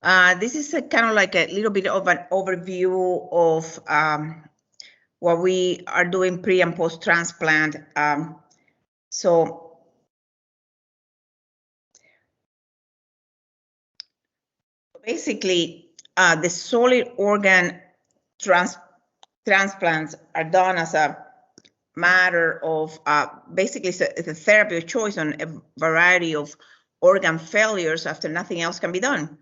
This is a kind of like a little bit of an overview of what we are doing pre and post transplant. So basically, the solid organ transplants are done as a matter of basically it's a therapy of choice on a variety of organ failures after nothing else can be done.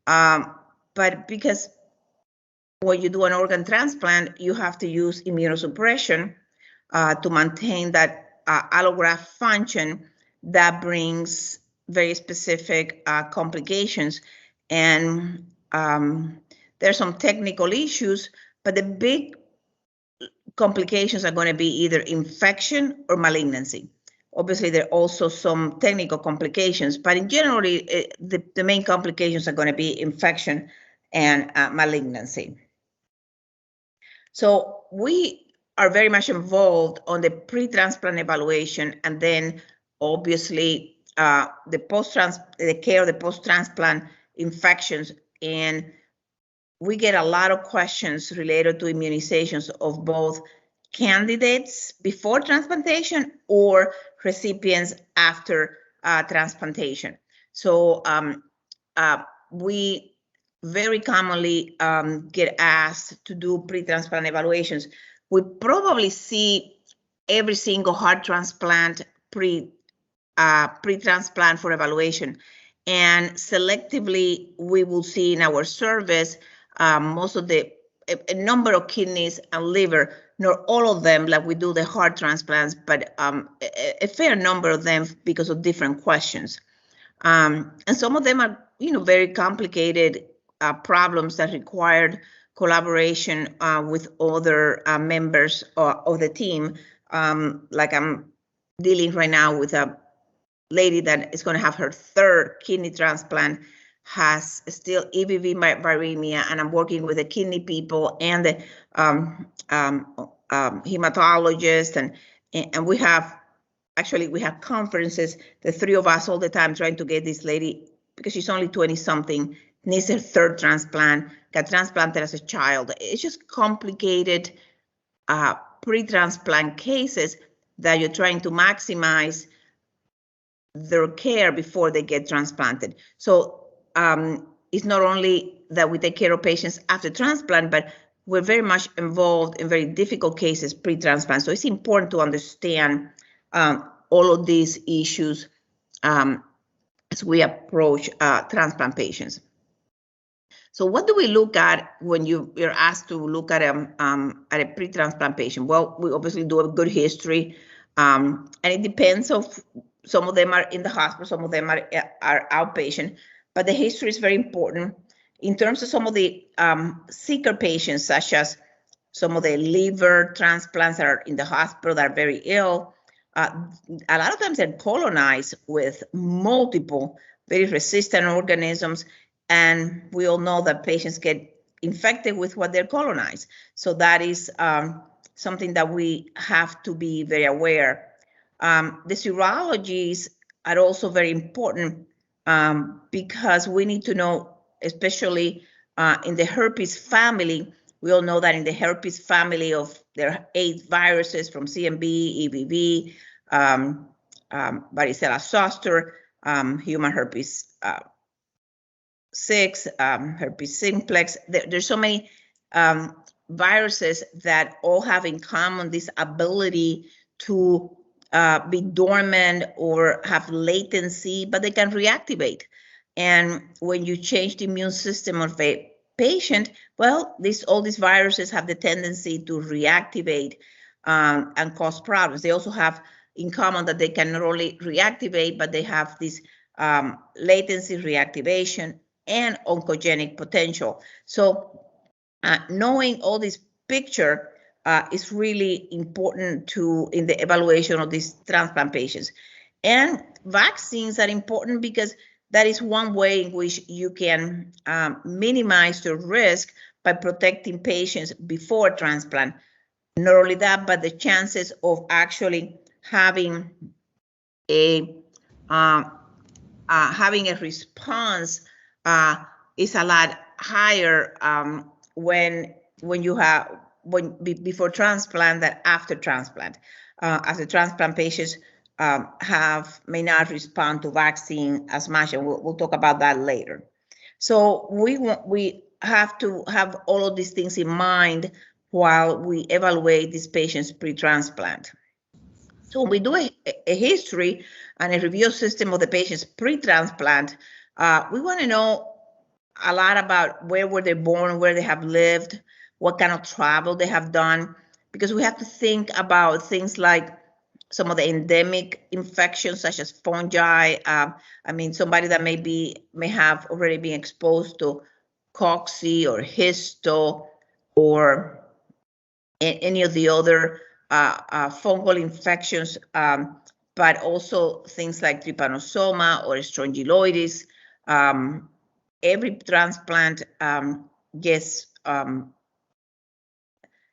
But because when you do an organ transplant, you have to use immunosuppression to maintain that allograft function that brings very specific complications. And there's some technical issues, but the big complications are going to be either infection or malignancy. Obviously, there are also some technical complications, but in general, the main complications are going to be infection and malignancy. So we are very much involved on the pre-transplant evaluation, and then obviously the care of the post-transplant infections. And we get a lot of questions related to immunizations of both candidates before transplantation or recipients after transplantation. So we very commonly get asked to do pre-transplant evaluations. We probably see every single heart transplant pre-transplant for evaluation. And selectively, we will see in our service most of a number of kidneys and liver, not all of them like we do the heart transplants, but a fair number of them because of different questions. And some of them are, very complicated problems that required collaboration with other members of the team. Like I'm dealing right now with a lady that is going to have her third kidney transplant, has still EBV viremia, and I'm working with the kidney people and the hematologist, and we have conferences, the three of us all the time, trying to get this lady, because she's only 20 something, needs her third transplant, got transplanted as a child. It's just complicated pre-transplant cases that you're trying to maximize their care before they get transplanted. So it's not only that we take care of patients after transplant, but we're very much involved in very difficult cases pre-transplant. So it's important to understand all of these issues as we approach transplant patients. So what do we look at when you're asked to look at a pre-transplant patient? Well, we obviously do a good history, and it depends of, some of them are in the hospital, some of them are outpatient, but the history is very important. In terms of some of the sicker patients, such as some of the liver transplants that are in the hospital that are very ill, a lot of times they're colonized with multiple very resistant organisms, and we all know that patients get infected with what they're colonized. So that is something that we have to be very aware. The serologies are also very important because we need to know, especially in the herpes family, we all know that in the herpes family there are 8 viruses from CMV, EBV, varicella zoster, human herpes 6, herpes simplex. There's so many viruses that all have in common this ability to be dormant or have latency, but they can reactivate. And when you change the immune system of a patient, well, all these viruses have the tendency to reactivate and cause problems. They also have in common that they can not only reactivate, but they have this latency, reactivation, and oncogenic potential. So knowing all this picture is really important in the evaluation of these transplant patients. And vaccines are important because that is one way in which you can minimize the risk by protecting patients before transplant. Not only that, but the chances of actually having a response is a lot higher when you have before transplant than after transplant. After transplant, patients may not respond to vaccine as much, and we'll talk about that later. So we have to have all of these things in mind while we evaluate these patients pre-transplant. So when we do a history and a review system of the patients pre-transplant, we want to know a lot about where were they born, where they have lived, what kind of travel they have done, because we have to think about things like some of the endemic infections such as fungi. I mean, somebody that may have already been exposed to cocci or histo or any of the other fungal infections, but also things like trypanosoma or strongyloides. Every transplant gets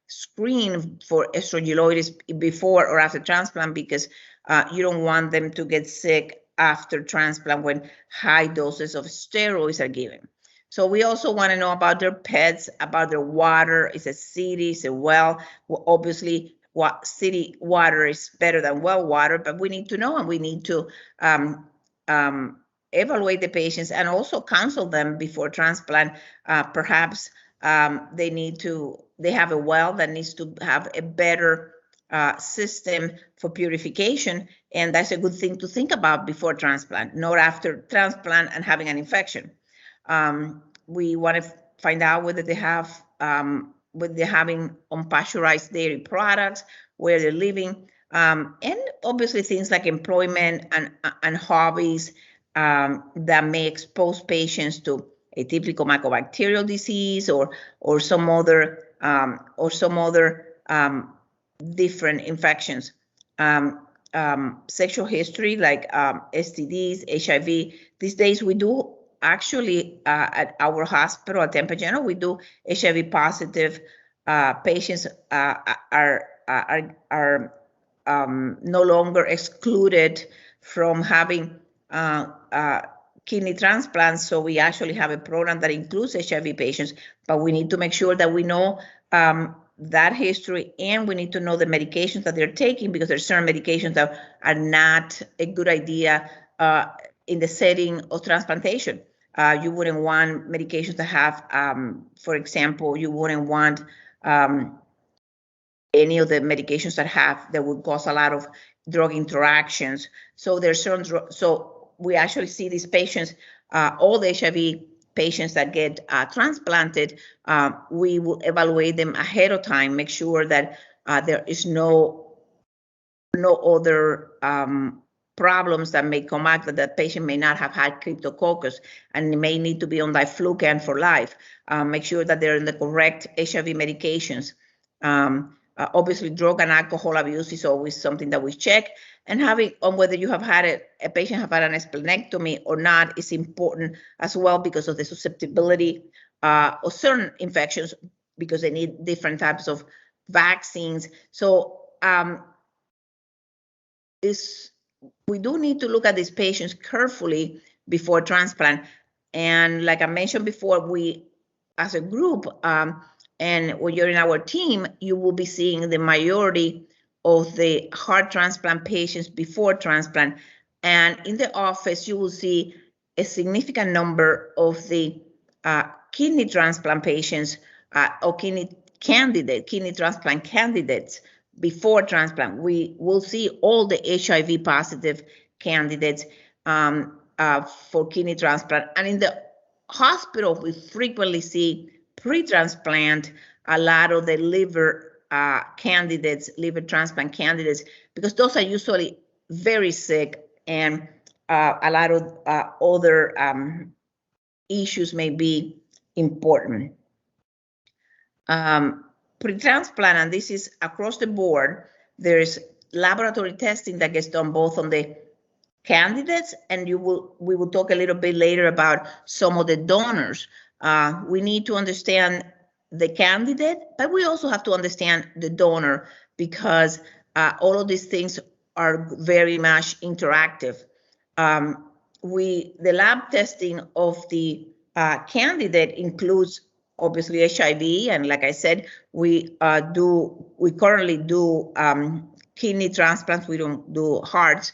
screened for strongyloides before or after transplant, because you don't want them to get sick after transplant when high doses of steroids are given. So we also want to know about their pets, about their water. Is it city? Is it well? Well, obviously, city water is better than well water, but we need to know, and we need to evaluate the patients and also counsel them before transplant. Perhaps they have a well that needs to have a better system for purification, and that's a good thing to think about before transplant, not after transplant and having an infection. We want to find out whether they have, whether they're having unpasteurized dairy products, where they're living, and obviously things like employment and hobbies that may expose patients to atypical mycobacterial disease or some other different infections. Sexual history like STDs, HIV. These days we do actually at our hospital at Tampa General, we do HIV positive patients are no longer excluded from having kidney transplants. So we actually have a program that includes HIV patients, but we need to make sure that we know that history, and we need to know the medications that they're taking, because there's certain medications that are not a good idea in the setting of transplantation. You wouldn't want medications that have, for example, you wouldn't want any of the medications that would cause a lot of drug interactions. So there's certain, so we actually see these patients, all the HIV patients that get transplanted, we will evaluate them ahead of time, make sure that there is no other problems that may come back, that the patient may not have had cryptococcus and may need to be on diflucan for life. Make sure that they're in the correct HIV medications. Obviously, drug and alcohol abuse is always something that we check, and having on whether you have had a patient have had an splenectomy or not is important as well, because of the susceptibility of certain infections, because they need different types of vaccines. So we do need to look at these patients carefully before transplant. And like I mentioned before, we as a group, and when you're in our team, you will be seeing the majority of the heart transplant patients before transplant. And in the office, you will see a significant number of the kidney transplant patients or kidney transplant candidates before transplant. We will see all the HIV positive candidates for kidney transplant. And in the hospital, we frequently see pre-transplant a lot of the liver candidates, liver transplant candidates, because those are usually very sick, and a lot of other issues may be important. Pre-transplant, and this is across the board, there's laboratory testing that gets done both on the candidates, and we will talk a little bit later about some of the donors. We need to understand the candidate, but we also have to understand the donor, because all of these things are very much interactive. The lab testing of the candidate includes obviously HIV, and like I said, we currently do kidney transplants. We don't do hearts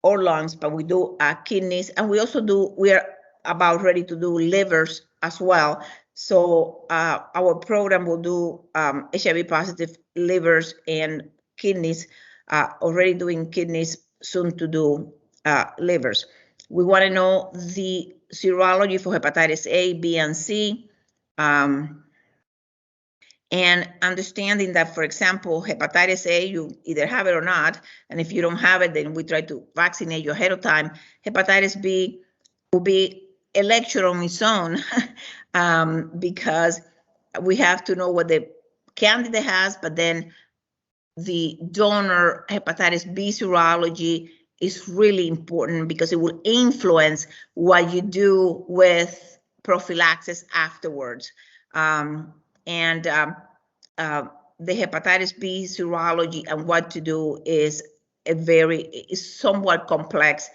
or lungs, but we do kidneys, and we are about ready to do livers as well. So our program will do HIV positive livers and kidneys, already doing kidneys, soon to do livers. We want to know the serology for hepatitis A, B, and C. And understanding that, for example, hepatitis A, you either have it or not. And if you don't have it, then we try to vaccinate you ahead of time. Hepatitis B will be a lecture on its own because we have to know what the candidate has, but then the donor hepatitis B serology is really important because it will influence what you do with prophylaxis afterwards. The hepatitis B serology and what to do is somewhat complex.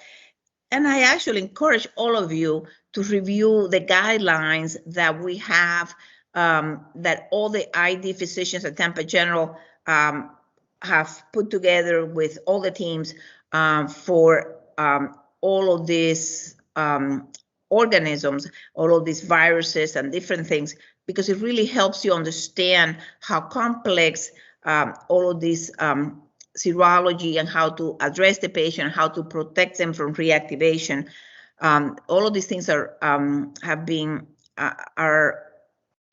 And I actually encourage all of you to review the guidelines that we have, that all the ID physicians at Tampa General have put together with all the teams for all of these organisms, all of these viruses and different things, because it really helps you understand how complex all of these serology and how to address the patient, how to protect them from reactivation. All of these things are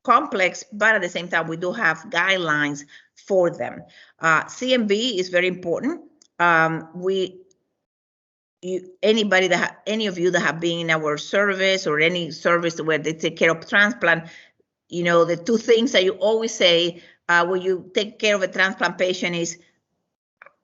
complex, but at the same time, we do have guidelines for them. CMV is very important. Any of you that have been in our service or any service where they take care of transplant, you know, the two things that you always say when you take care of a transplant patient is,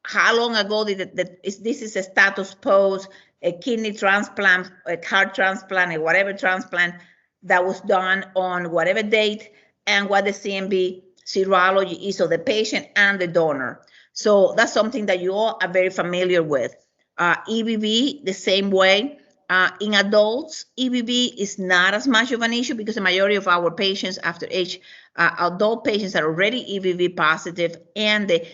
how long ago this is a status post, a kidney transplant, a heart transplant, a whatever transplant that was done on whatever date, and what the CMV serology is of the patient and the donor. So that's something that you all are very familiar with. EBV, the same way. In adults, EBV is not as much of an issue because the majority of our patients after age, adult patients are already EBV positive, and the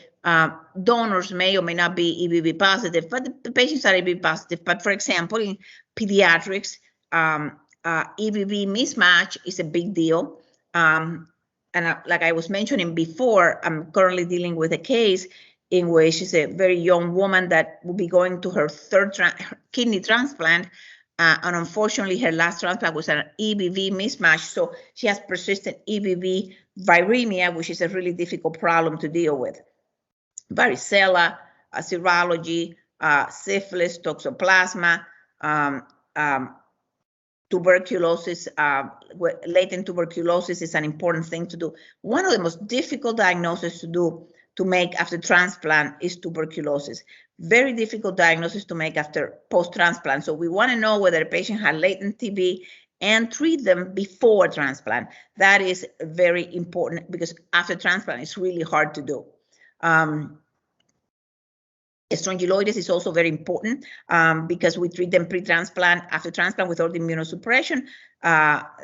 donors may or may not be EBV positive, but the patients are EBV positive. But for example, in pediatrics, EBV mismatch is a big deal. Like I was mentioning before, I'm currently dealing with a case in which she's a very young woman that will be going to her third kidney transplant. And unfortunately, her last transplant was an EBV mismatch. So she has persistent EBV viremia, which is a really difficult problem to deal with. Varicella, serology, syphilis, toxoplasma, tuberculosis, latent tuberculosis is an important thing to do. One of the most difficult diagnoses to make after transplant is tuberculosis. Very difficult diagnosis to make after post-transplant. So we want to know whether a patient had latent TB and treat them before transplant. That is very important because after transplant, it's really hard to do. Strongyloides is also very important because we treat them pre-transplant. After transplant with all the immunosuppression,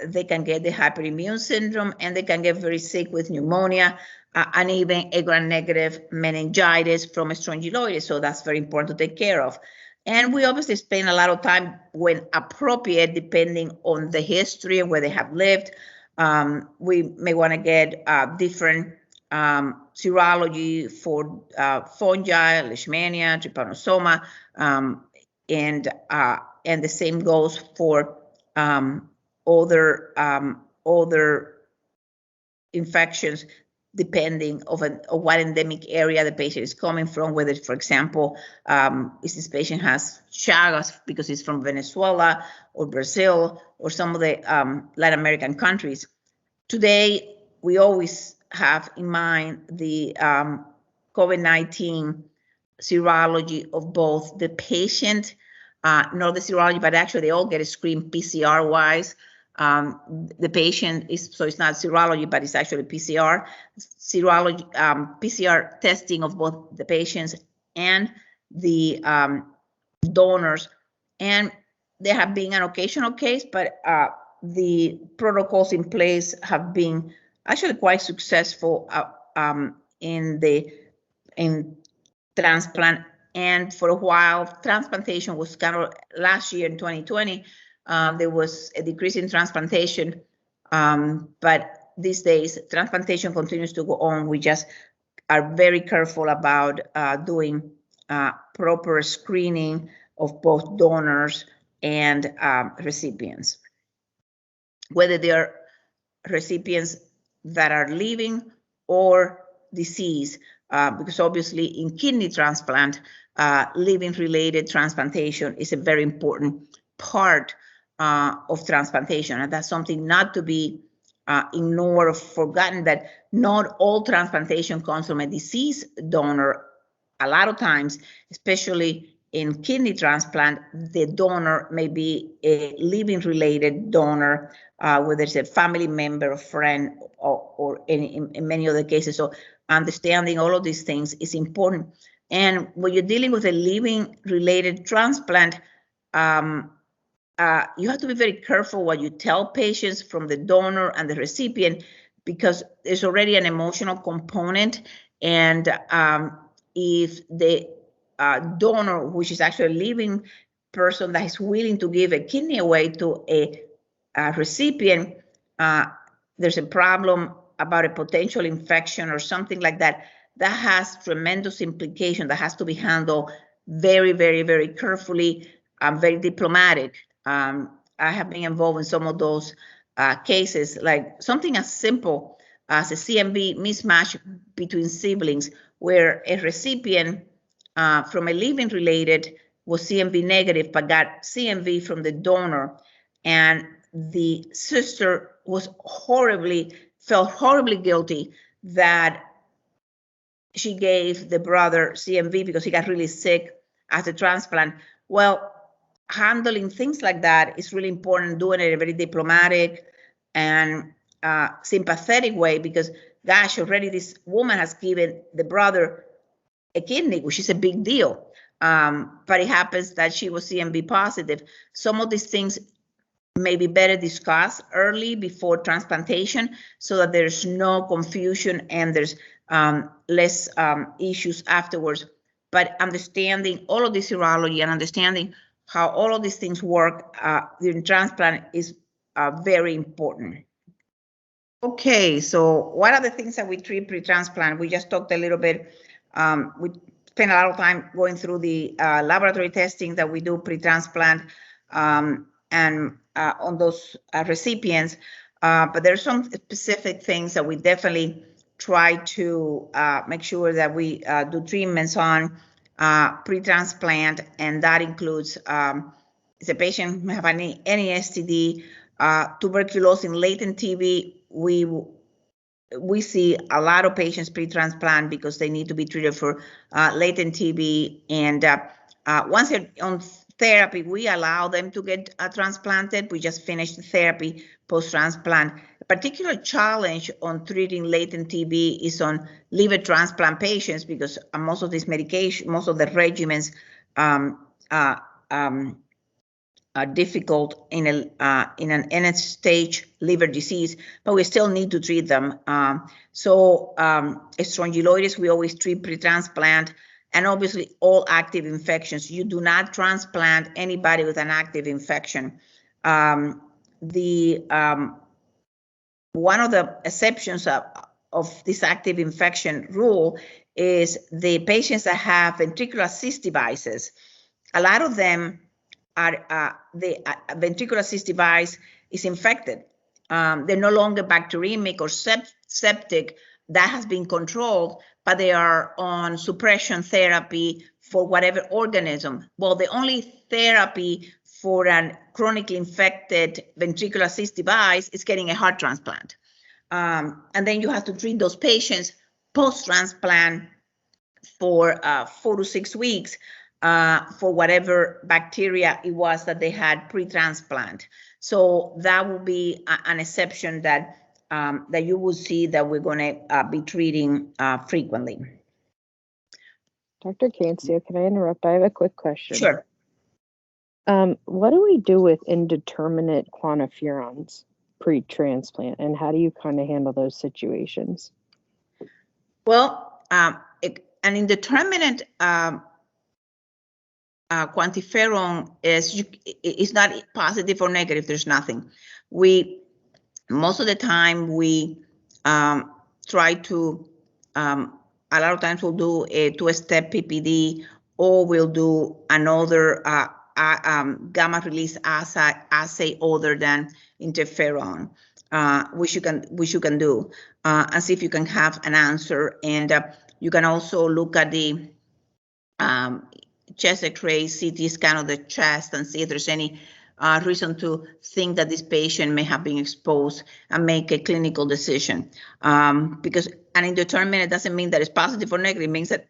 they can get the hyperimmune syndrome, and they can get very sick with pneumonia and even a gram-negative meningitis from strongyloides. So that's very important to take care of. And we obviously spend a lot of time when appropriate, depending on the history and where they have lived. We may want to get different serology for fungi, leishmania, trypanosoma, and the same goes for other infections, depending on what endemic area the patient is coming from, whether, for example, if this patient has Chagas because he's from Venezuela or Brazil or some of the Latin American countries. Today, we always have in mind the COVID-19 serology of both the patient, not the serology, but actually they all get screened PCR-wise. The patient is, so it's not serology, but it's actually PCR. Serology, PCR testing of both the patients and the donors. And there have been an occasional case, but the protocols in place have been actually quite successful in transplant. And for a while, transplantation was kind of, last year in 2020, there was a decrease in transplantation, but these days transplantation continues to go on. We just are very careful about doing proper screening of both donors and recipients, whether they are recipients that are living or deceased, because obviously in kidney transplant, living-related transplantation is a very important part of transplantation, and that's something not to be ignored or forgotten, that not all transplantation comes from a deceased donor. A lot of times, especially in kidney transplant, the donor may be a living-related donor, whether it's a family member, a friend, or in many other cases. So understanding all of these things is important. And when you're dealing with a living-related transplant, you have to be very careful what you tell patients from the donor and the recipient, because there's already an emotional component. And if the donor, which is actually a living person that is willing to give a kidney away to a recipient, there's a problem about a potential infection or something like that, that has tremendous implication that has to be handled very, very, very carefully, very diplomatic. I have been involved in some of those cases, like something as simple as a CMV mismatch between siblings, where a recipient from a living related was CMV negative, but got CMV from the donor, and the sister was felt horribly guilty that she gave the brother CMV because he got really sick after transplant. Well, handling things like that is really important, doing it in a very diplomatic and sympathetic way, because gosh, already this woman has given the brother a kidney, which is a big deal. But it happens that she was CMV positive. Some of these things may be better discussed early before transplantation so that there's no confusion and there's less issues afterwards. But understanding all of this serology and understanding how all of these things work during transplant is very important. Okay, so what are the things that we treat pre-transplant? We just talked a little bit. We spent a lot of time going through the laboratory testing that we do pre-transplant and on those recipients. But there's some specific things that we definitely try to make sure that we do treatments on pre-transplant, and that includes if the patient have any STD, tuberculosis, and latent TB. We see a lot of patients pre-transplant because they need to be treated for latent TB, and once they're on therapy, we allow them to get transplanted. We just finished the therapy post-transplant. A particular challenge on treating latent TB is on liver transplant patients, because most of these medication, most of the regimens are difficult in an end stage liver disease, but we still need to treat them. Strongyloides, we always treat pre-transplant, and obviously all active infections. You do not transplant anybody with an active infection. One of the exceptions of this active infection rule is the patients that have ventricular cyst devices. A lot of them are the ventricular cyst device is infected. They're no longer bacteremic or septic. That has been controlled, but they are on suppression therapy for whatever organism. Well, the only therapy for a chronically infected ventricular cyst device is getting a heart transplant. And then you have to treat those patients post-transplant for 4 to 6 weeks for whatever bacteria it was that they had pre-transplant. So that will be an exception that you will see that we're going to be treating frequently. Dr. Cancio, can I interrupt? I have a quick question. Sure. What do we do with indeterminate quantiferons pre-transplant, and how do you kind of handle those situations? Well, an indeterminate quantiferon is not positive or negative. There's nothing. Most of the time we try to, a lot of times we'll do a 2-step PPD, or we'll do another gamma release assay other than interferon, which you can do, and see if you can have an answer. And you can also look at the chest X-ray, CT scan of the chest, and see if there's any reason to think that this patient may have been exposed, and make a clinical decision. Because an indeterminate doesn't mean that it's positive or negative. It means that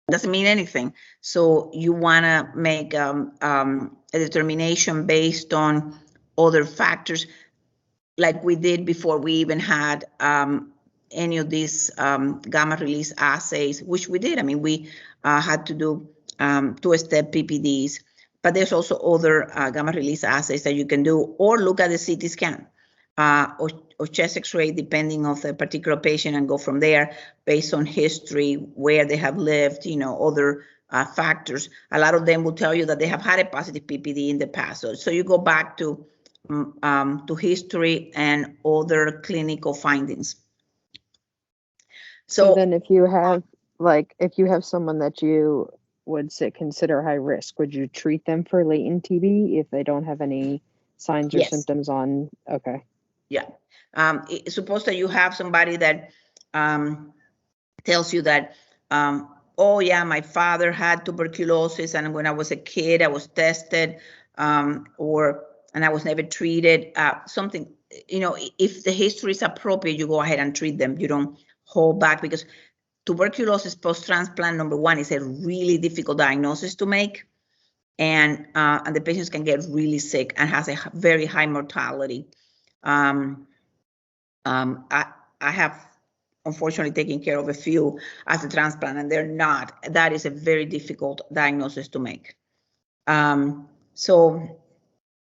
it doesn't mean anything. So you want to make a determination based on other factors, like we did before we even had any of these gamma release assays, which we did. I mean, we had to do 2-step PPDs, but there's also other gamma release assays that you can do, or look at the CT scan or chest X-ray, depending on the particular patient, and go from there based on history, where they have lived, other factors. A lot of them will tell you that they have had a positive PPD in the past. So you go back to history and other clinical findings. So then if you have someone that you would consider high risk, would you treat them for latent TB if they don't have any signs or symptoms on? Okay. Yeah. Suppose that you have somebody that tells you that, oh yeah, my father had tuberculosis, and when I was a kid, I was tested, and I was never treated. Something, if the history is appropriate, you go ahead and treat them. You don't hold back, because tuberculosis post-transplant, number one, is a really difficult diagnosis to make, and the patients can get really sick and has a very high mortality. I have unfortunately taken care of a few as a transplant, and they're not. That is a very difficult diagnosis to make. So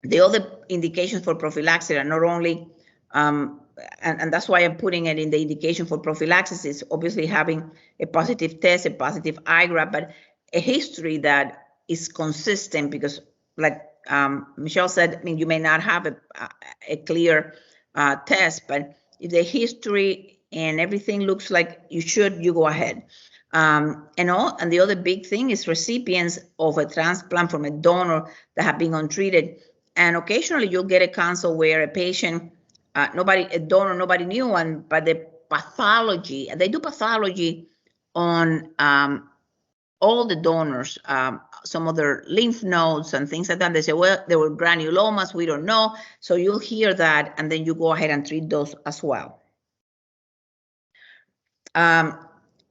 the other indications for prophylaxis are not only, and that's why I'm putting it in the indication for prophylaxis, is obviously having a positive test, a positive IGRA, but a history that is consistent, because like Michelle said, I mean, you may not have a clear test, but if the history and everything looks like you go ahead. And the other big thing is recipients of a transplant from a donor that have been untreated. And occasionally you'll get a consult where a patient, a donor nobody knew, but the pathology, they do pathology on all the donors, some of their lymph nodes and things like that. They say, well, there were granulomas, we don't know. So you'll hear that, and then you go ahead and treat those as well.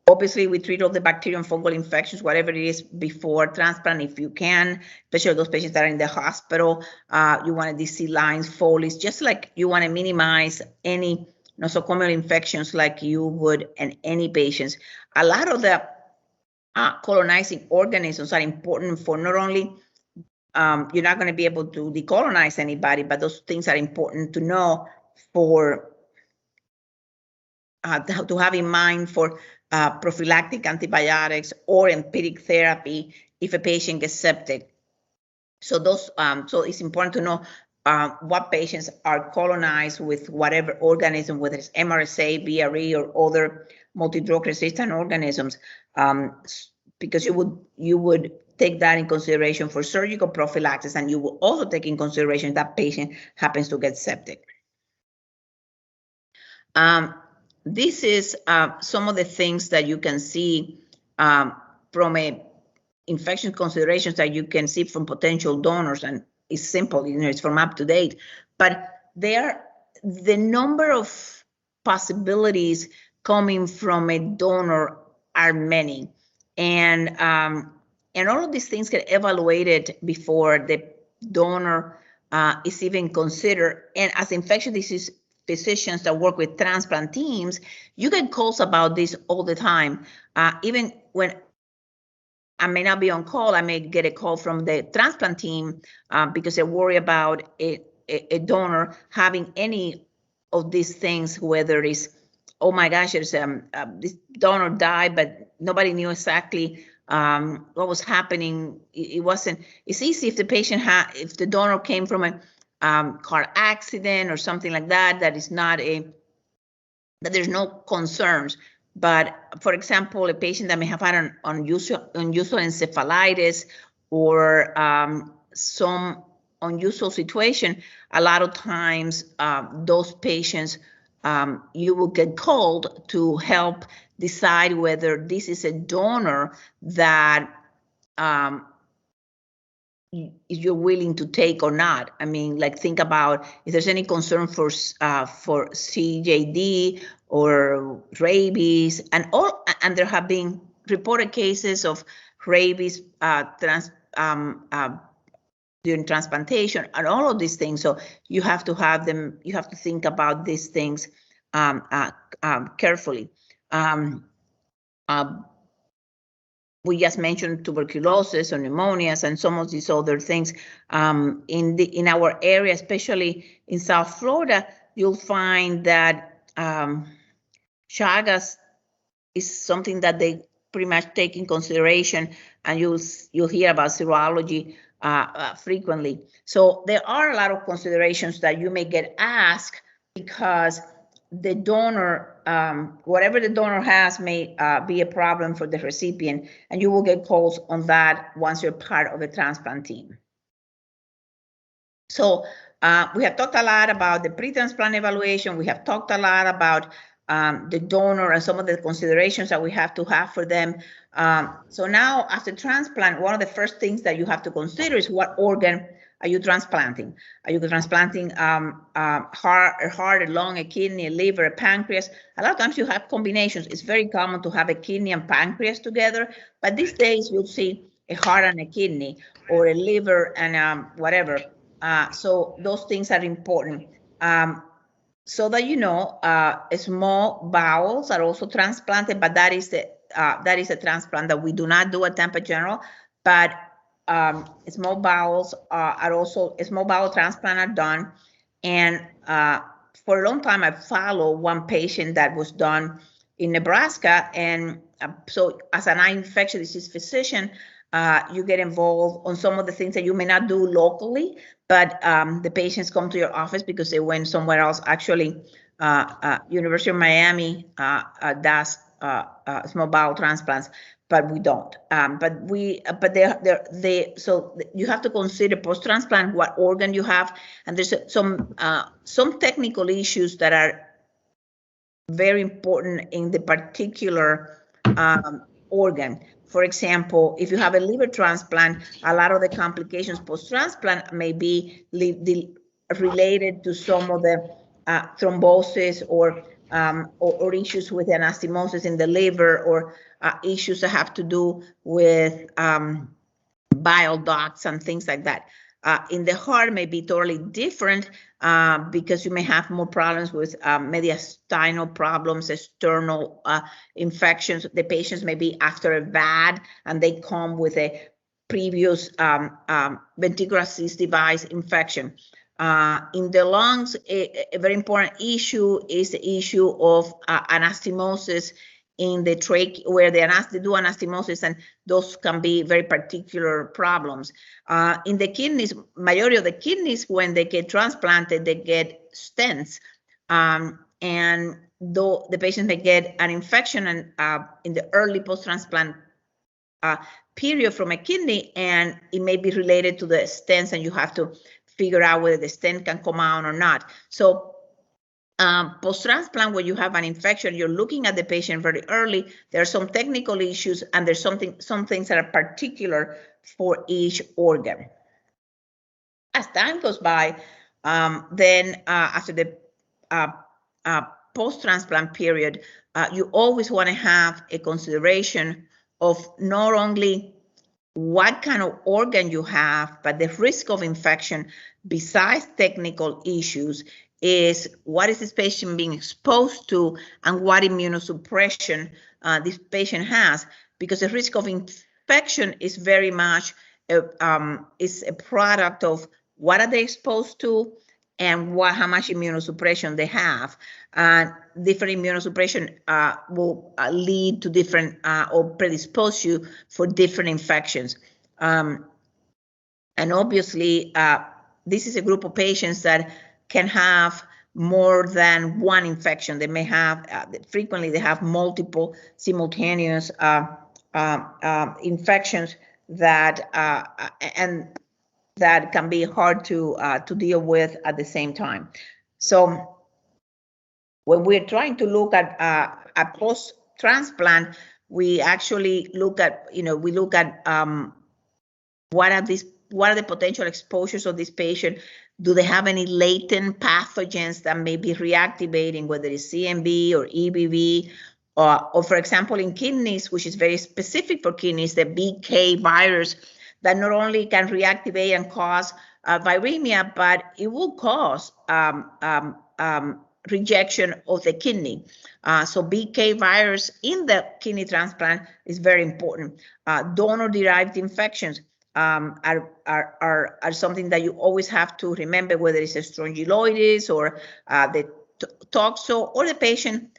Obviously, we treat all the bacterial and fungal infections, whatever it is, before transplant, if you can, especially those patients that are in the hospital. You want to DC lines, Foley's, just like you want to minimize any nosocomial infections like you would in any patients. A lot of the colonizing organisms are important for not only, you're not going to be able to decolonize anybody, but those things are important to know for to have in mind for prophylactic antibiotics or empiric therapy if a patient gets septic. So those, so it's important to know what patients are colonized with whatever organism, whether it's MRSA, VRE, or other multi-drug resistant organisms, because you would take that in consideration for surgical prophylaxis, and you will also take in consideration that patient happens to get septic. This is some of the things that you can see from a infection considerations that you can see from potential donors, and it's simple, it's from UpToDate, but the number of possibilities coming from a donor are many, and all of these things get evaluated before the donor is even considered. And as infectious disease physicians that work with transplant teams, you get calls about this all the time. Even when I may not be on call. I may get a call from the transplant team because they worry about a donor having any of these things, whether it's, oh my gosh, there's this donor died, but nobody knew exactly what was happening. It's easy if the patient if the donor came from a car accident or something like that, that there's no concerns. But for example, a patient that may have had an unusual encephalitis or some unusual situation, a lot of times those patients, you will get called to help decide whether this is a donor that you're willing to take or not. I mean, like, think about if there's any concern for CJD or rabies, and there have been reported cases of rabies during transplantation and all of these things. So you have to have them. You have to think about these things carefully. We just mentioned tuberculosis or pneumonias and some of these other things. In our area, especially in South Florida, you'll find that Chagas is something that they pretty much take in consideration, and you'll hear about serology frequently. So there are a lot of considerations that you may get asked because the donor, whatever the donor has may be a problem for the recipient, and you will get calls on that once you're part of a transplant team. So we have talked a lot about the pre-transplant evaluation. We have talked a lot about the donor and some of the considerations that we have to have for them. So now after transplant, one of the first things that you have to consider is what organ are you transplanting? Are you transplanting heart, a lung, a kidney, a liver, a pancreas? A lot of times you have combinations. It's very common to have a kidney and pancreas together, but these days you'll see a heart and a kidney, or a liver and whatever. So those things are important. So that you know, small bowels are also transplanted, but that is a transplant that we do not do at Tampa General. But small bowels are also, small bowel transplant are done. And for a long time, I followed one patient that was done in Nebraska. And so as an infectious disease physician, you get involved on some of the things that you may not do locally, but the patients come to your office because they went somewhere else. Actually, University of Miami does small bowel transplants, but we don't. So you have to consider post-transplant what organ you have, and there's some technical issues that are very important in the particular organ. For example, if you have a liver transplant, a lot of the complications post-transplant may be related to some of the thrombosis or issues with anastomosis in the liver, or issues that have to do with bile ducts and things like that. In the heart may be totally different because you may have more problems with mediastinal problems, external infections. The patients may be after a VAD and they come with a previous ventricular assist device infection. In the lungs, a very important issue is the issue of anastomosis in the trach, where they do anastomosis, and those can be very particular problems. In the kidneys, majority of the kidneys, when they get transplanted, they get stents, and though the patient may get an infection and in the early post-transplant period from a kidney, and it may be related to the stents, and you have to figure out whether the stent can come out or not. So post-transplant, when you have an infection, you're looking at the patient very early. There are some technical issues, and there's some things that are particular for each organ. As time goes by, then after the post-transplant period, you always want to have a consideration of not only what kind of organ you have, but the risk of infection besides technical issues is what is this patient being exposed to and what immunosuppression this patient has, because the risk of infection is very much is a product of what are they exposed to and how much immunosuppression they have. Different immunosuppression will lead to different or predispose you for different infections. And obviously, this is a group of patients that can have more than one infection. They may have, frequently they have multiple simultaneous infections that and that can be hard to deal with at the same time. So when we're trying to look at post-transplant, we actually look at, we look at what are the potential exposures of this patient? Do they have any latent pathogens that may be reactivating, whether it's CMV or EBV, or for example, in kidneys, which is very specific for kidneys, the BK virus that not only can reactivate and cause viremia, but it will cause rejection of the kidney. So BK virus in the kidney transplant is very important. Donor-derived infections are something that you always have to remember, whether it's a strongyloides or the toxo, or the patient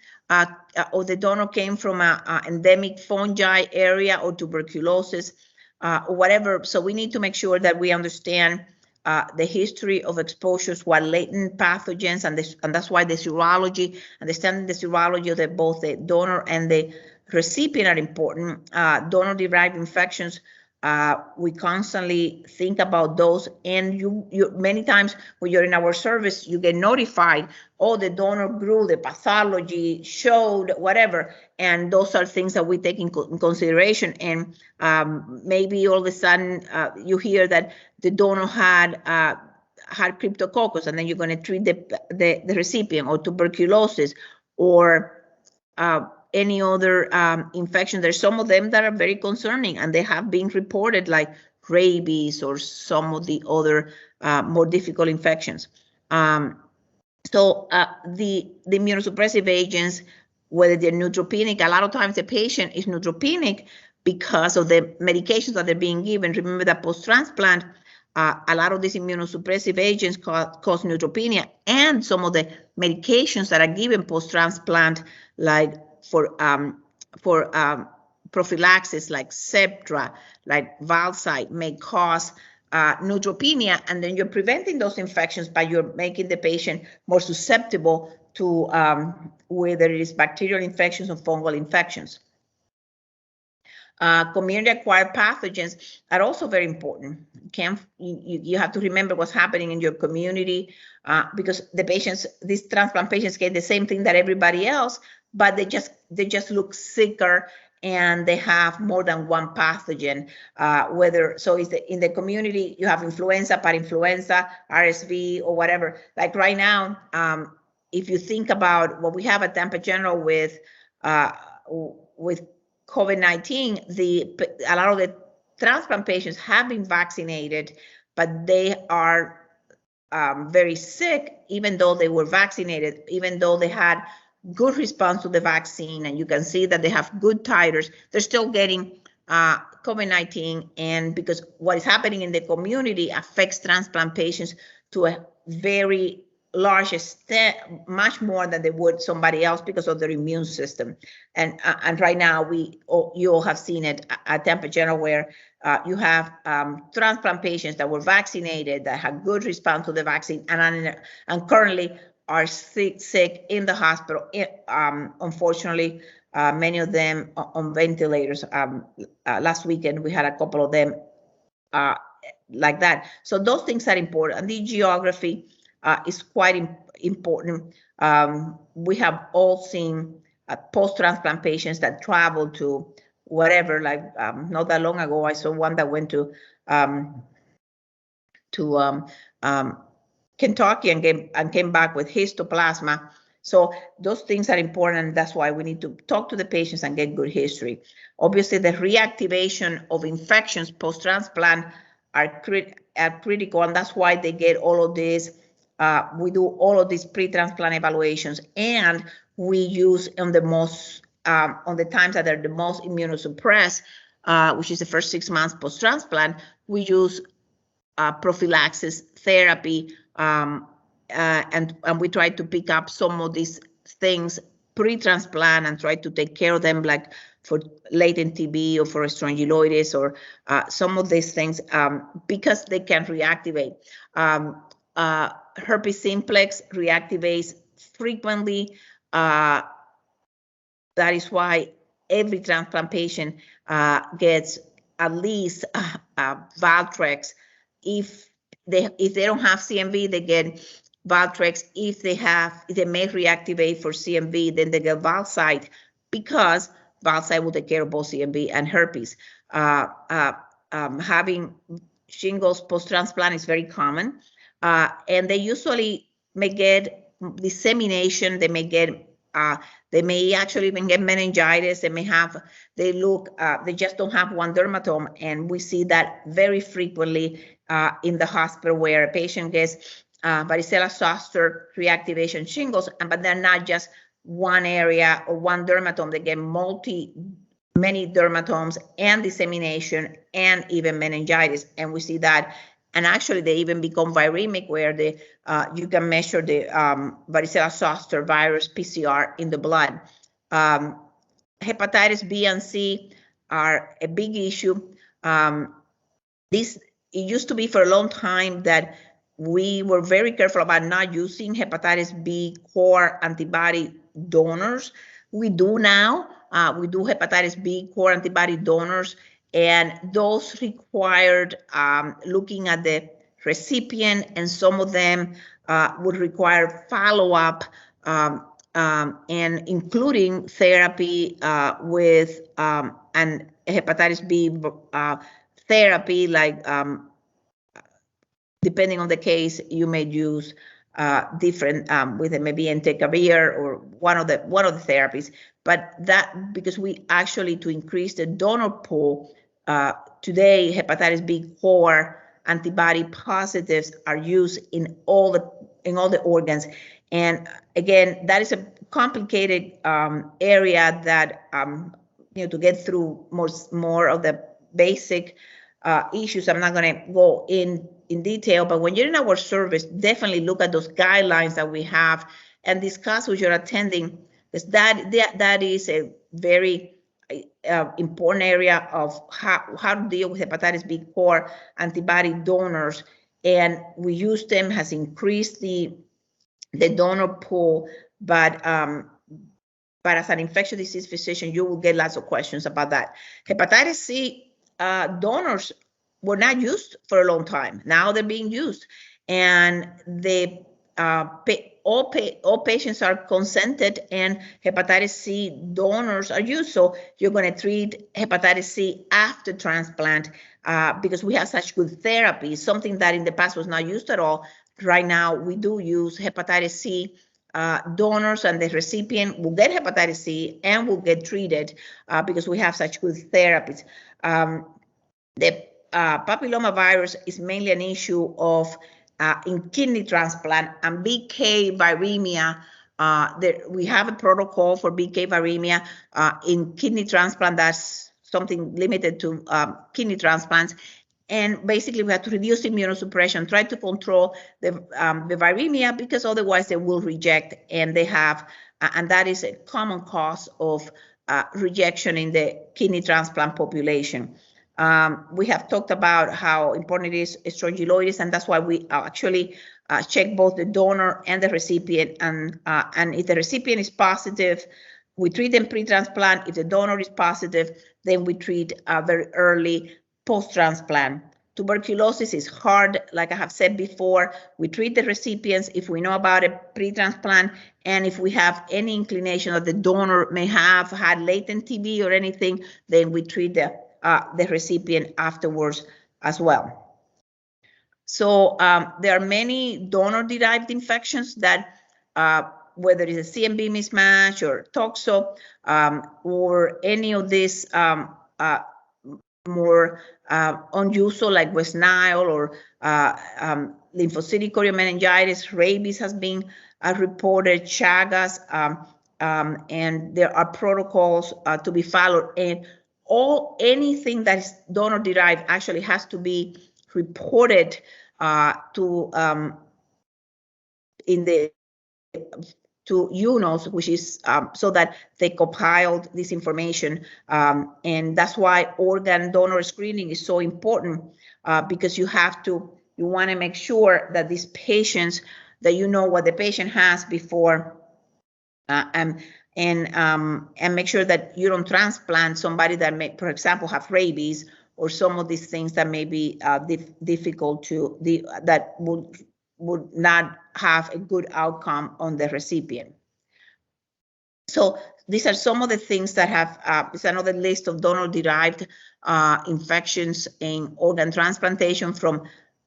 or the donor came from an endemic fungi area or tuberculosis or whatever. So we need to make sure that we understand the history of exposures, what latent pathogens, and that's why the serology, understanding the serology of both the donor and the recipient are important. Donor-derived infections, we constantly think about those, and you many times when you're in our service, you get notified, oh, the donor grew, the pathology showed, whatever, and those are things that we take in consideration. And maybe all of a sudden you hear that the donor had cryptococcus, and then you're going to treat the recipient, or tuberculosis, or any other infection. There's some of them that are very concerning, and they have been reported, like rabies or some of the other more difficult infections. So the immunosuppressive agents, whether they're neutropenic, a lot of times the patient is neutropenic because of the medications that they're being given. Remember that post-transplant, a lot of these immunosuppressive agents cause neutropenia, and some of the medications that are given post-transplant, like for prophylaxis, like Septra, like Valsite, may cause neutropenia, and then you're preventing those infections, but you're making the patient more susceptible to whether it is bacterial infections or fungal infections. Community-acquired pathogens are also very important. You have to remember what's happening in your community, because the patients, these transplant patients, get the same thing that everybody else, but they just look sicker, and they have more than one pathogen. So is in the community you have influenza, parainfluenza, RSV, or whatever. Like right now, if you think about what we have at Tampa General with COVID-19, a lot of the transplant patients have been vaccinated, but they are very sick, even though they were vaccinated, even though they had good response to the vaccine, and you can see that they have good titers, they're still getting COVID-19, and because what is happening in the community affects transplant patients to a very large extent, much more than they would somebody else, because of their immune system. And right now, you all have seen it at Tampa General, where you have transplant patients that were vaccinated, that had good response to the vaccine, and currently are sick in the hospital. Unfortunately, many of them on ventilators. Last weekend, we had a couple of them like that. So those things are important. And the geography is quite important. We have all seen post-transplant patients that travel to whatever, like not that long ago, I saw one that went to Kentucky and came back with histoplasma. So those things are important, and that's why we need to talk to the patients and get good history. Obviously, the reactivation of infections post-transplant are critical, and that's why they get all of this. We do all of these pre-transplant evaluations, and we use on the times that they're the most immunosuppressed, which is the first 6 months post-transplant, we use prophylaxis therapy, and we try to pick up some of these things pre-transplant and try to take care of them, like for latent TB or for strongyloides or some of these things, because they can reactivate. Herpes simplex reactivates frequently. That is why every transplant patient gets at least Valtrex. If they don't have CMV, they get Valtrex. If they may reactivate for CMV, then they get Valsite, because Valsite will take care of both CMV and herpes. Having shingles post-transplant is very common, and they usually may get dissemination. They may actually even get meningitis. They just don't have one dermatome, and we see that very frequently in the hospital, where a patient gets varicella zoster reactivation shingles, but they're not just one area or one dermatome. They get many dermatomes and dissemination and even meningitis, and we see that. And actually, they even become viremic, where you can measure the varicella zoster virus PCR in the blood. Hepatitis B and C are a big issue. It used to be for a long time that we were very careful about not using hepatitis B core antibody donors. We do now. We do hepatitis B core antibody donors, and those required looking at the recipient, and some of them would require follow-up, and including therapy with and hepatitis B therapy, like depending on the case, you may use different with maybe entecavir or one of the therapies. But that, because we actually, to increase the donor pool, today hepatitis B core antibody positives are used in all the organs. And again, that is a complicated area that to get through more of the basic issues. I'm not going to go in detail, but when you're in our service, definitely look at those guidelines that we have and discuss with your attending, because that is a very important area of how to deal with hepatitis B core antibody donors. And we use them, has increased the donor pool, but as an infectious disease physician, you will get lots of questions about that. Hepatitis C donors were not used for a long time. Now they're being used, and all patients are consented, and hepatitis C donors are used. So you're going to treat hepatitis C after transplant because we have such good therapy, something that in the past was not used at all. Right now, we do use hepatitis C donors, and the recipient will get hepatitis C and will get treated because we have such good therapies. The papillomavirus is mainly an issue of in kidney transplant and BK viremia. We have a protocol for BK viremia in kidney transplant. That's something limited to kidney transplants. And basically, we have to reduce immunosuppression, try to control the viremia, because otherwise they will reject, and they have, and that is a common cause of rejection in the kidney transplant population. We have talked about how important it is strongyloides, and that's why we actually check both the donor and the recipient. And if the recipient is positive, we treat them pre-transplant. If the donor is positive, then we treat very early post-transplant. Tuberculosis is hard. Like I have said before, we treat the recipients if we know about it pre-transplant, and if we have any inclination that the donor may have had latent TB or anything, then we treat the recipient afterwards as well. So there are many donor-derived infections that, whether it's a CMV mismatch or toxo or any of these more unusual, like West Nile or lymphocytic choriomeningitis, rabies has been reported, Chagas, and there are protocols to be followed. And anything that is donor derived actually has to be reported to UNOS, which is so that they compiled this information, and that's why organ donor screening is so important, because you want to make sure that these patients, that you know what the patient has before, and make sure that you don't transplant somebody that may, for example, have rabies or some of these things that may be difficult that would not have a good outcome on the recipient. So these are some of the things that have, it's another list of donor-derived infections in organ transplantation from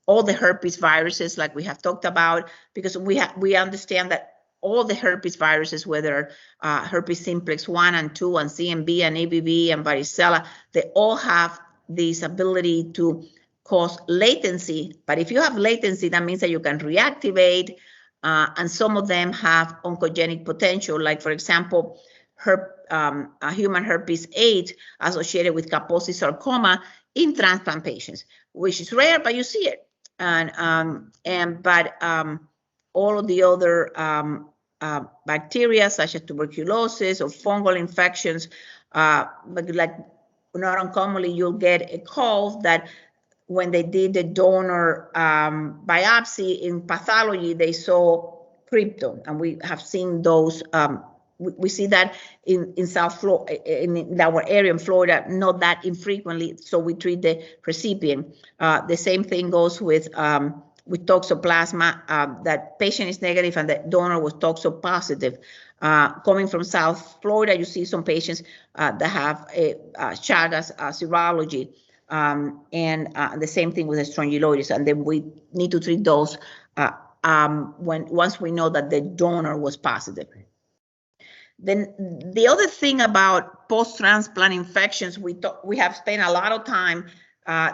all the herpes viruses, like we have talked about, because we understand that all the herpes viruses, whether herpes simplex 1 and 2 and CMV and ABV and varicella, they all have this ability to cause latency. But if you have latency, that means that you can reactivate, and some of them have oncogenic potential, like, for example, human herpes 8 associated with Kaposi sarcoma in transplant patients, which is rare, but you see it. But all of the other bacteria, such as tuberculosis or fungal infections, but like not uncommonly, you'll get a call that when they did the donor biopsy in pathology, they saw krypton, and we have seen those. We see that in South Florida, in our area in Florida, not that infrequently. So we treat the recipient. The same thing goes with toxoplasma. That patient is negative and the donor was toxopositive. Coming from South Florida, you see some patients that have a Chagas serology. And the same thing with the strongyloides, and then we need to treat those once we know that the donor was positive. Then the other thing about post-transplant infections, we have spent a lot of time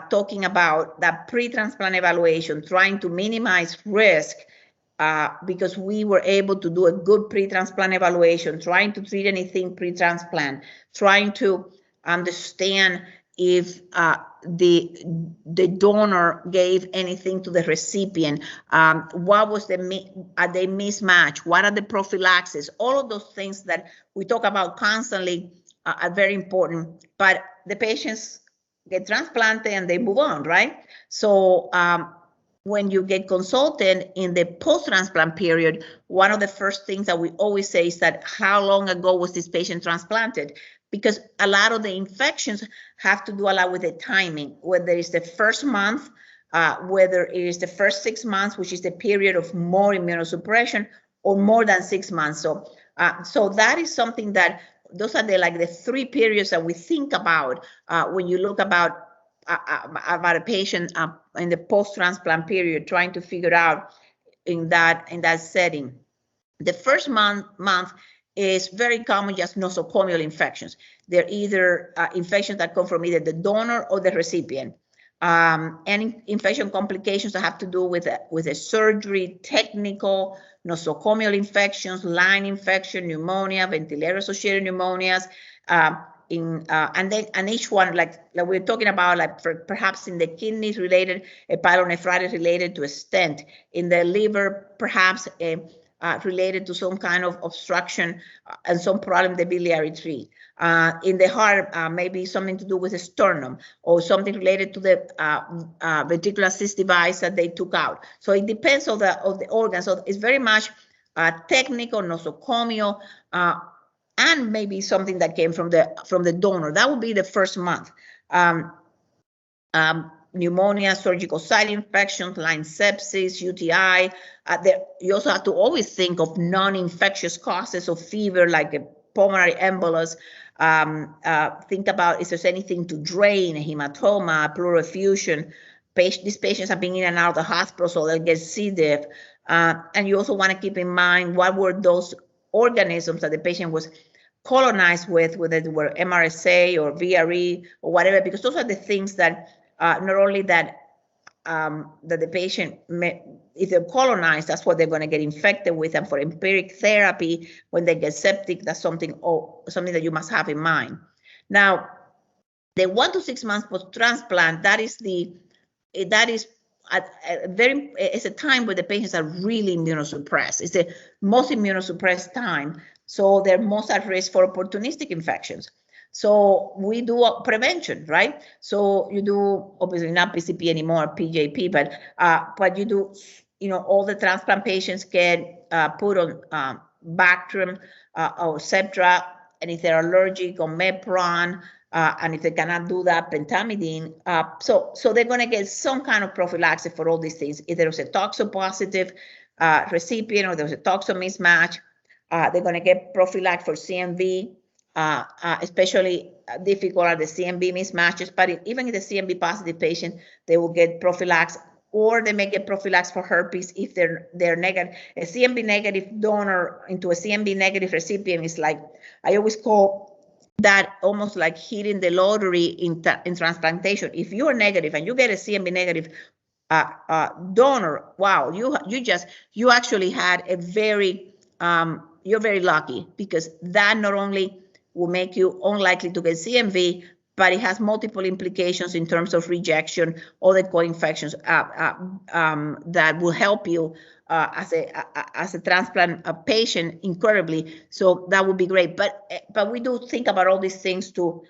talking about that pre-transplant evaluation, trying to minimize risk, because we were able to do a good pre-transplant evaluation, trying to treat anything pre-transplant, trying to understand if the donor gave anything to the recipient, what was are they mismatched, what are the prophylaxis, all of those things that we talk about constantly are very important. But the patients get transplanted and they move on, right? So when you get consulted in the post-transplant period, one of the first things that we always say is that how long ago was this patient transplanted? Because a lot of the infections have to do a lot with the timing, whether it's the first month, whether it is the first 6 months, which is the period of more immunosuppression, or more than 6 months. So, so that is something that those are the 3 periods that we think about when you look about a patient in the post-transplant period, trying to figure out in that setting. The first month is very common, just nosocomial infections. They're either infections that come from either the donor or the recipient. Any infection complications that have to do with a surgery, technical, nosocomial infections, line infection, pneumonia, ventilator-associated pneumonias, and each one, like we're talking about, like perhaps in the kidneys related, a pyelonephritis related to a stent, in the liver, perhaps related to some kind of obstruction and some problem in the biliary tree. In the heart, maybe something to do with the sternum, or something related to the ventricular assist device that they took out. So it depends on the organ. So it's very much technical, nosocomial, and maybe something that came from the donor. That would be the first month. Pneumonia, surgical site infections, line sepsis, UTI. You also have to always think of non-infectious causes of fever, like a pulmonary embolus. Think about if there's anything to drain, a hematoma, a pleural effusion. These patients have been in and out of the hospital, so they'll get C. diff. And you also want to keep in mind what were those organisms that the patient was colonized with, whether they were MRSA or VRE or whatever, because those are the things that not only that the patient if they're colonized, that's what they're going to get infected with, and for empiric therapy, when they get septic, that's something that you must have in mind. Now, The 1 to 6 months post-transplant, that is it's a time where the patients are really immunosuppressed. It's the most immunosuppressed time. So they're most at risk for opportunistic infections. So we do prevention, right? So you do, obviously not PCP anymore, PJP, but you do, all the transplant patients get put on Bactrim or Septra, and if they're allergic, on Mepron, and if they cannot do that, pentamidine. So they're going to get some kind of prophylaxis for all these things. If there's a toxopositive recipient or there's a toxo mismatch, they're going to get prophylaxis for CMV. Especially difficult are the CMV mismatches, but even in the CMV positive patient, they will get prophylaxis, or they may get prophylaxis for herpes if they're negative. A CMV negative donor into a CMV negative recipient is like, I always call that almost like hitting the lottery in transplantation. If you are negative and you get a CMV negative donor, wow, you actually had a very, you're very lucky, because that not only will make you unlikely to get CMV, but it has multiple implications in terms of rejection, other co-infections that will help you as a transplant patient incredibly. So that would be great. But we do think about all these things to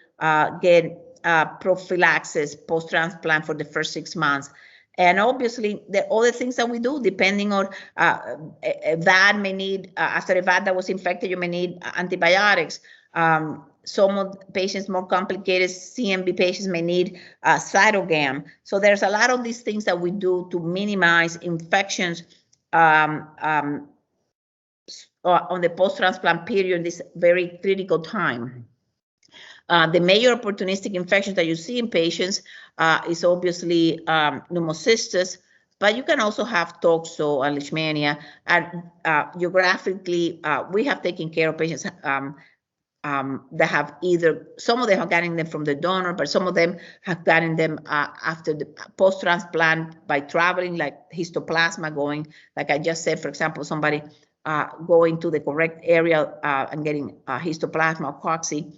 get prophylaxis post-transplant for the first 6 months. And obviously, the other things that we do, depending on a VAD may need, after a VAD that was infected, you may need antibiotics. Some of the patients, more complicated CMV patients, may need cytogam. So there's a lot of these things that we do to minimize infections on the post-transplant period, this very critical time. The major opportunistic infections that you see in patients is obviously pneumocystis, but you can also have toxo and leishmania. And geographically, we have taken care of patients that have either, some of them have gotten them from the donor, but some of them have gotten them after the post-transplant by traveling, like histoplasma going, like I just said, for example, somebody going to the correct area and getting histoplasma or cocci.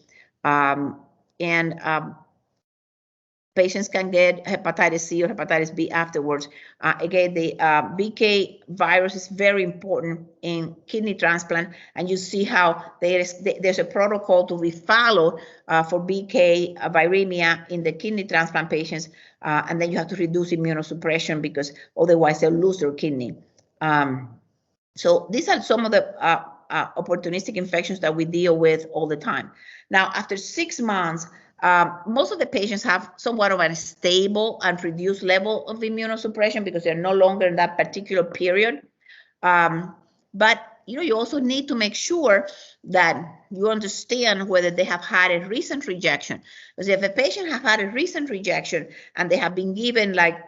Patients can get hepatitis C or hepatitis B afterwards. Again, the BK virus is very important in kidney transplant, and you see how there's a protocol to be followed for BK viremia in the kidney transplant patients, and then you have to reduce immunosuppression because otherwise they'll lose their kidney. So these are some of the opportunistic infections that we deal with all the time. Now, after 6 months, most of the patients have somewhat of a stable and reduced level of immunosuppression because they're no longer in that particular period. But you also need to make sure that you understand whether they have had a recent rejection. Because if a patient has had a recent rejection and they have been given like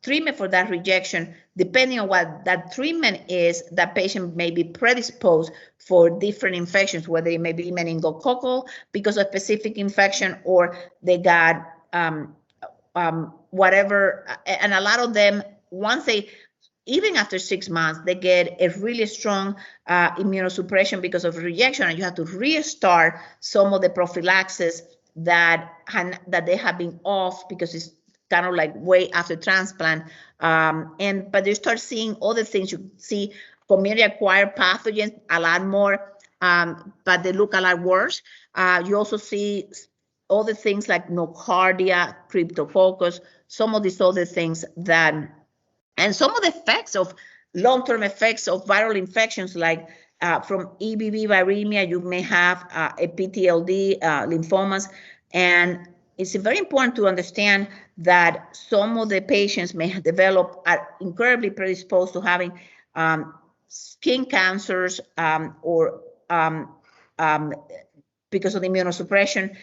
treatment for that rejection, depending on what that treatment is, that patient may be predisposed for different infections, whether it may be meningococcal because of specific infection, or they got whatever. And a lot of them, even after 6 months, they get a really strong immunosuppression because of rejection, and you have to restart some of the prophylaxis that they have been off because it's kind of like way after transplant. But you start seeing other things. You see community-acquired pathogens a lot more, but they look a lot worse. You also see other things like nocardia, cryptococcus, some of these other things and some of the effects of long-term effects of viral infections, like from EBV viremia, you may have a PTLD, lymphomas, and it's very important to understand that some of the patients may develop, are incredibly predisposed to having skin cancers or because of the immunosuppression,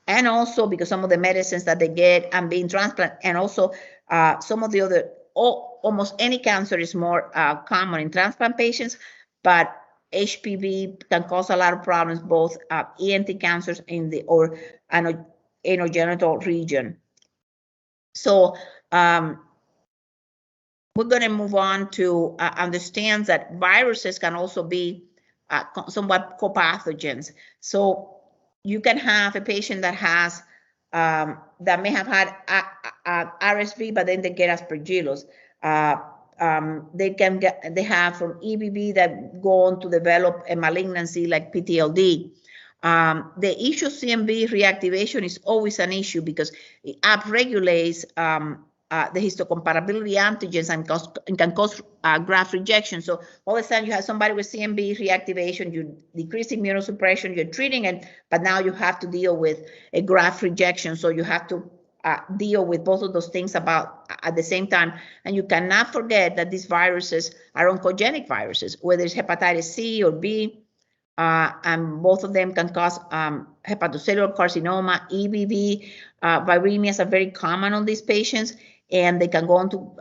and also because some of the medicines that they get and being transplanted, and also some of the other, almost any cancer is more common in transplant patients, but HPV can cause a lot of problems, both ENT cancers or anogenital region. So we're going to move on to understand that viruses can also be somewhat co-pathogens. So you can have a patient that has that may have had RSV, but then they get aspergillus. They have from EBV that go on to develop a malignancy like PTLD. The issue of CMV reactivation is always an issue because it upregulates the histocompatibility antigens and can cause graft rejection. So all of a sudden you have somebody with CMV reactivation, you decrease immunosuppression, you're treating it, but now you have to deal with a graft rejection. So you have to deal with both of those things at the same time. And you cannot forget that these viruses are oncogenic viruses, whether it's hepatitis C or B, and both of them can cause hepatocellular carcinoma, EBV. Viremias are very common on these patients, and they can go on to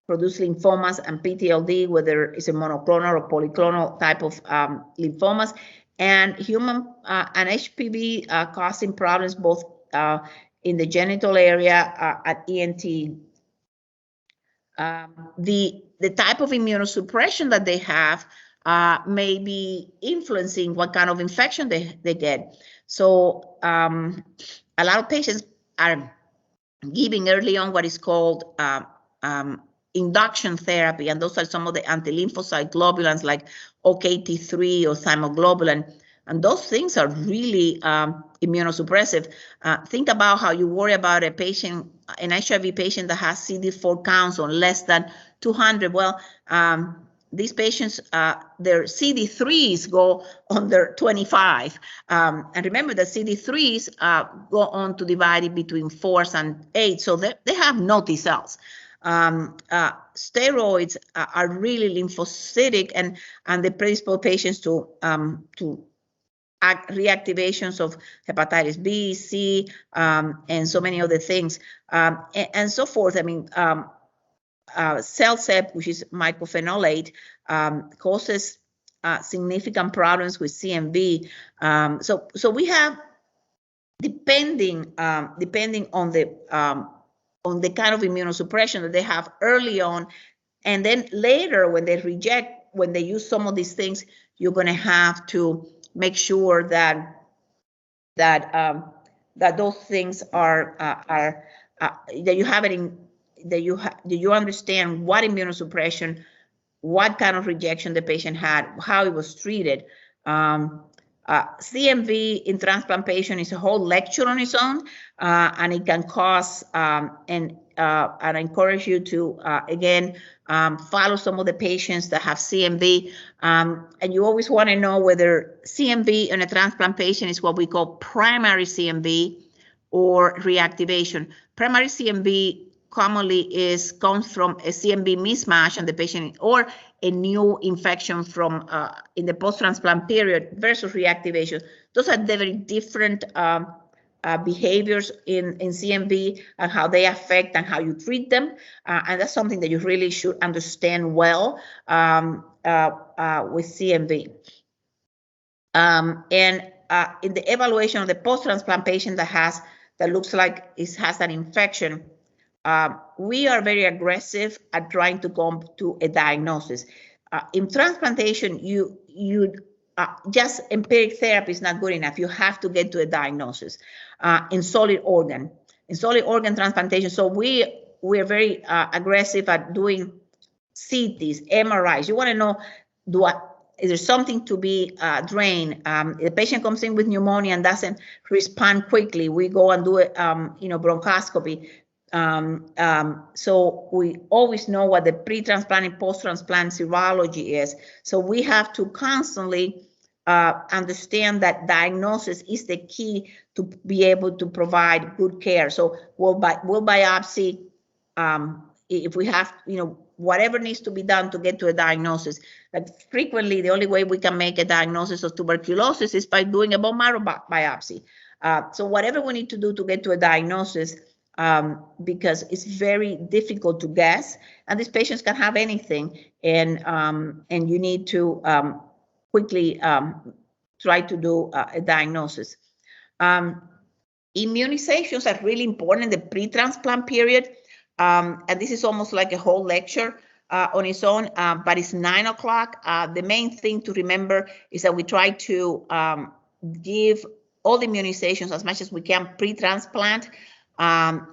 produce lymphomas and PTLD, whether it's a monoclonal or polyclonal type of lymphomas. And human and HPV causing problems both in the genital area at ENT. The type of immunosuppression that they have may be influencing what kind of infection they get. So a lot of patients are giving early on what is called induction therapy, and those are some of the anti-lymphocyte globulins like OKT3 or thymoglobulin, and those things are really immunosuppressive. Think about how you worry about a patient, an HIV patient that has CD4 counts on less than 200. Well, these patients, their CD3s go under 25. And remember that CD3s go on to divide it between 4s and 8, so they have no T cells. Steroids are really lymphocytic, and they predispose patients to reactivations of hepatitis B, C, and so many other things, and so forth. I mean, CellCept, which is mycophenolate, causes significant problems with CMV. So we have, depending on the kind of immunosuppression that they have early on, and then later when they use some of these things, you're going to have to make sure that those things are that you have it in, that you understand what immunosuppression, what kind of rejection the patient had, how it was treated. CMV in transplantation is a whole lecture on its own, and it can cause, and I encourage you to, again, follow some of the patients that have CMV, and you always want to know whether CMV in a transplant patient is what we call primary CMV or reactivation. Primary CMV commonly comes from a CMV mismatch in the patient or a new infection from in the post-transplant period versus reactivation. Those are very different behaviors in CMV and how they affect and how you treat them. And that's something that you really should understand well with CMV. And in the evaluation of the post-transplant patient that looks like it has an infection, we are very aggressive at trying to come to a diagnosis. In transplantation, just empiric therapy is not good enough. You have to get to a diagnosis. In solid organ transplantation, so we're very aggressive at doing CTs, MRIs. You want to know, is there something to be drained? The patient comes in with pneumonia and doesn't respond quickly. We go and do a bronchoscopy. So we always know what the pre-transplant and post-transplant serology is. So we have to constantly understand that diagnosis is the key to be able to provide good care. So we'll biopsy if we have, whatever needs to be done to get to a diagnosis. But frequently, the only way we can make a diagnosis of tuberculosis is by doing a bone marrow biopsy. So whatever we need to do to get to a diagnosis, because it's very difficult to guess, and these patients can have anything, and you need to quickly try to do a diagnosis. Immunizations are really important in the pre-transplant period, and this is almost like a whole lecture on its own, but it's 9 o'clock. The main thing to remember is that we try to give all the immunizations as much as we can pre-transplant.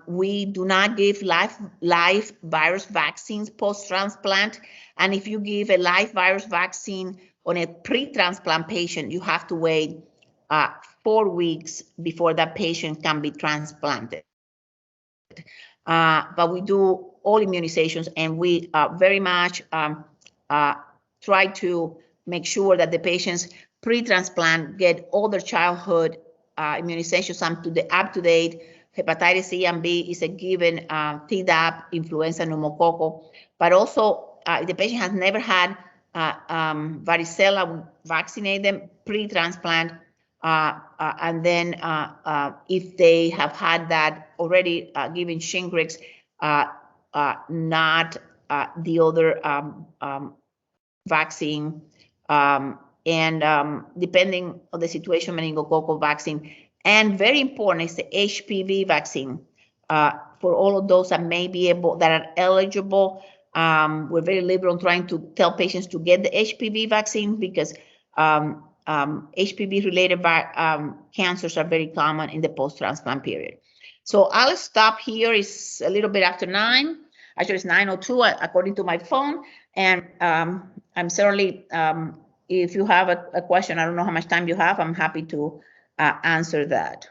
We do not give live virus vaccines post-transplant. And if you give a live virus vaccine on a pre-transplant patient, you have to wait 4 weeks before that patient can be transplanted. But we do all immunizations, and we very much try to make sure that the patients pre-transplant get all their childhood immunizations up to date. Hepatitis C and B is a given, Tdap, influenza, pneumococcal, but also if the patient has never had varicella, we vaccinate them pre-transplant. And then if they have had that already, given Shingrix, not the other vaccine, and depending on the situation, meningococcal vaccine. And very important is the HPV vaccine for all of those that may be able, that are eligible. We're very liberal in trying to tell patients to get the HPV vaccine because HPV-related cancers are very common in the post-transplant period. So I'll stop here. It's a little bit after 9. Actually, it's 9:02 according to my phone. And I'm certainly, if you have a question, I don't know how much time you have, I'm happy to answer that.